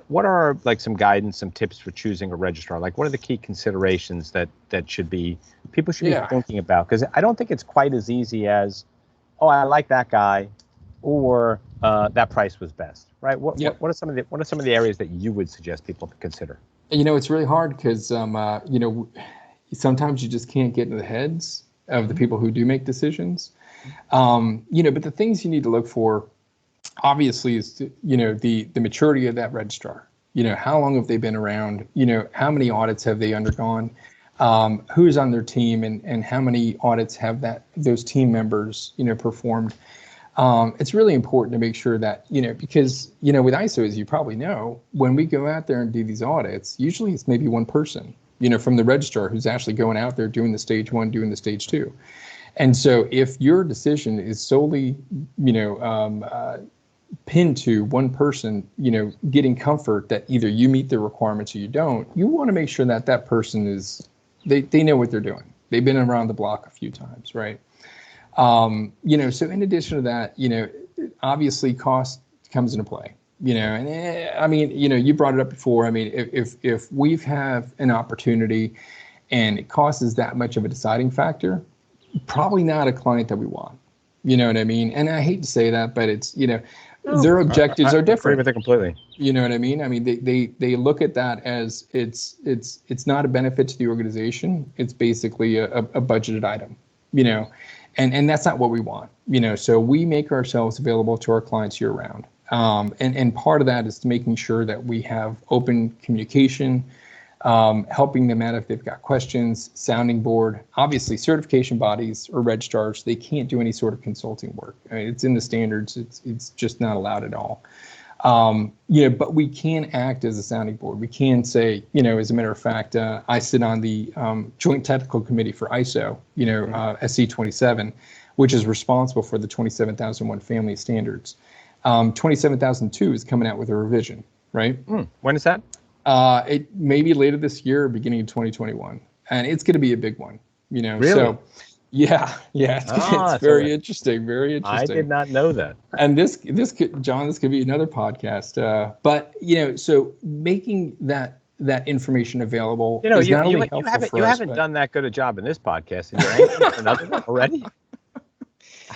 what are like some guidance, some tips for choosing a registrar? Like, what are the key considerations that people should be thinking about? Because I don't think it's quite as easy as, oh, I like that guy, or that price was best, right? What are some of the areas that you would suggest people to consider? It's really hard because sometimes you just can't get into the heads of the people who do make decisions. But the things you need to look for, obviously, is the maturity of that registrar. How long have they been around? How many audits have they undergone? Who's on their team, and how many audits have those team members performed? It's really important to make sure that, because, with ISO, as you probably know, when we go out there and do these audits, usually it's maybe one person, from the registrar who's actually going out there doing the stage 1, doing the stage 2. And so if your decision is solely, pinned to one person, getting comfort that either you meet the requirements or you don't, you want to make sure that that person they know what they're doing. They've been around the block a few times, right? So in addition to that, obviously cost comes into play, and you brought it up before. I mean, if we have an opportunity and it costs us that much of a deciding factor, probably not a client that we want, you know what I mean? And I hate to say that, but it's, their objectives are different. I agree with it completely. You know what I mean? I mean, they look at that as it's not a benefit to the organization. It's basically a budgeted item, and that's not what we want, so we make ourselves available to our clients year round. And part of that is making sure that we have open communication, helping them out if they've got questions, sounding board. Obviously, certification bodies or registrars, they can't do any sort of consulting work. I mean, it's in the standards. It's just not allowed at all. But we can act as a sounding board. We can say, as a matter of fact, I sit on the Joint Technical Committee for ISO, SC 27, which is responsible for the 27001 family of standards. 27002 is coming out with a revision, right? When is that? It may be later this year or beginning of 2021, and it's going to be a big one. Really? So yeah, it's very interesting. Very interesting. I did not know that. And this could, John, this could be another podcast. But so making that information available is not only helpful for us. You haven't done that good a job in this podcast, and you're anxious for another one already.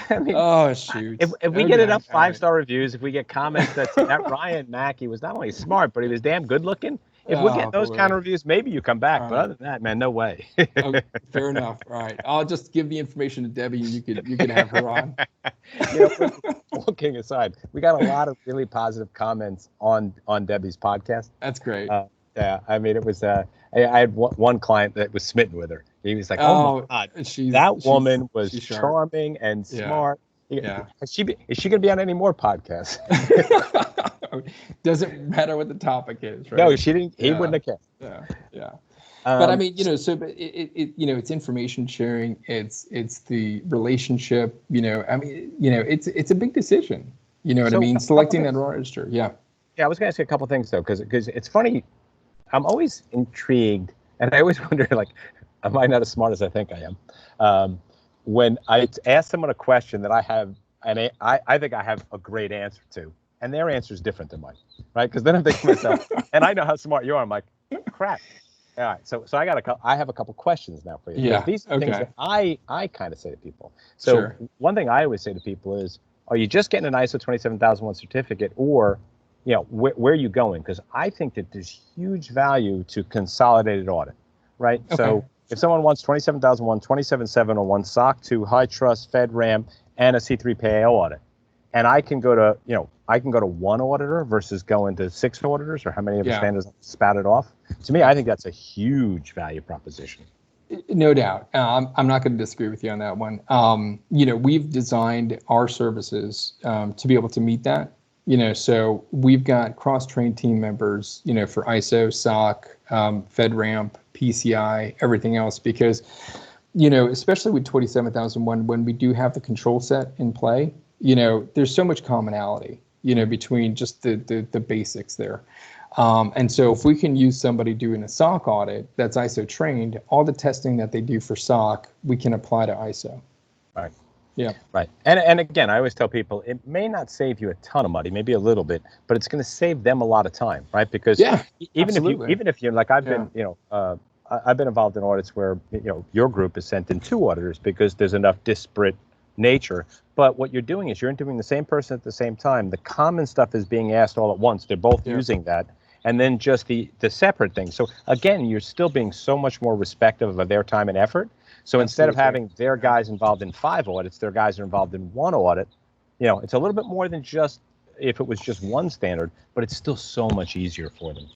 I mean, oh shoot! If we get enough 5-star reviews, if we get comments that Ryan Mackie was not only smart, but he was damn good looking. If we get those kind of reviews, maybe you come back. But other than that, man, no way. Okay, fair enough. All right, I'll just give the information to Debbie, and you can have her on. Joking aside, we got a lot of really positive comments on Debbie's podcast. That's great. Yeah, I mean, it was. I had one client that was smitten with her. He was like, "Oh my God, that woman was charming and smart." Yeah. Is she going to be on any more podcasts? Doesn't matter what the topic is, right? No, she didn't. He wouldn't have cared. Yeah. But I mean, it's information sharing. It's the relationship. I mean, it's a big decision. You know what I mean? Selecting that register. Yeah. Yeah, I was going to ask you a couple things though, because it's funny. I'm always intrigued, and I always wonder, like, am I not as smart as I think I am? When I ask someone a question that I have, and I think I have a great answer to, and their answer is different than mine, right? Because then I'm thinking to myself, and I know how smart you are. I'm like, crap. All right, so I have a couple questions now for you. Yeah. These are things that I kind of say to people. So one thing I always say to people is, are you just getting an ISO 27001 certificate, or where are you going? Because I think that there's huge value to consolidated audit, right? Okay. So if someone wants 27001, 27701, SOC 2, High Trust, FedRAMP, and a C3 PAO audit, and I can go to one auditor versus going to 6 auditors, or how many of the standards spouted off. To me, I think that's a huge value proposition. No doubt. I'm not going to disagree with you on that one. We've designed our services to be able to meet that. So we've got cross-trained team members, for ISO, SOC, FedRAMP, PCI, everything else, because, especially with 27001, when we do have the control set in play, there's so much commonality, between just the basics there. And so if we can use somebody doing a SOC audit that's ISO trained, all the testing that they do for SOC, we can apply to ISO. Right. Yeah. Right. And again, I always tell people it may not save you a ton of money, maybe a little bit, but it's going to save them a lot of time, right? Because Yeah, even absolutely. if you're like I've Yeah. been, I've been involved in audits where, your group is sent in two auditors because there's enough disparate nature. But what you're doing is you're interviewing the same person at the same time. The common stuff is being asked all at once. They're both using that. And then just the separate things. So again, you're still being so much more respectful of their time and effort. So instead of having their guys involved in 5 audits, their guys are involved in 1 audit. It's a little bit more than just if it was just one standard, but it's still so much easier for them.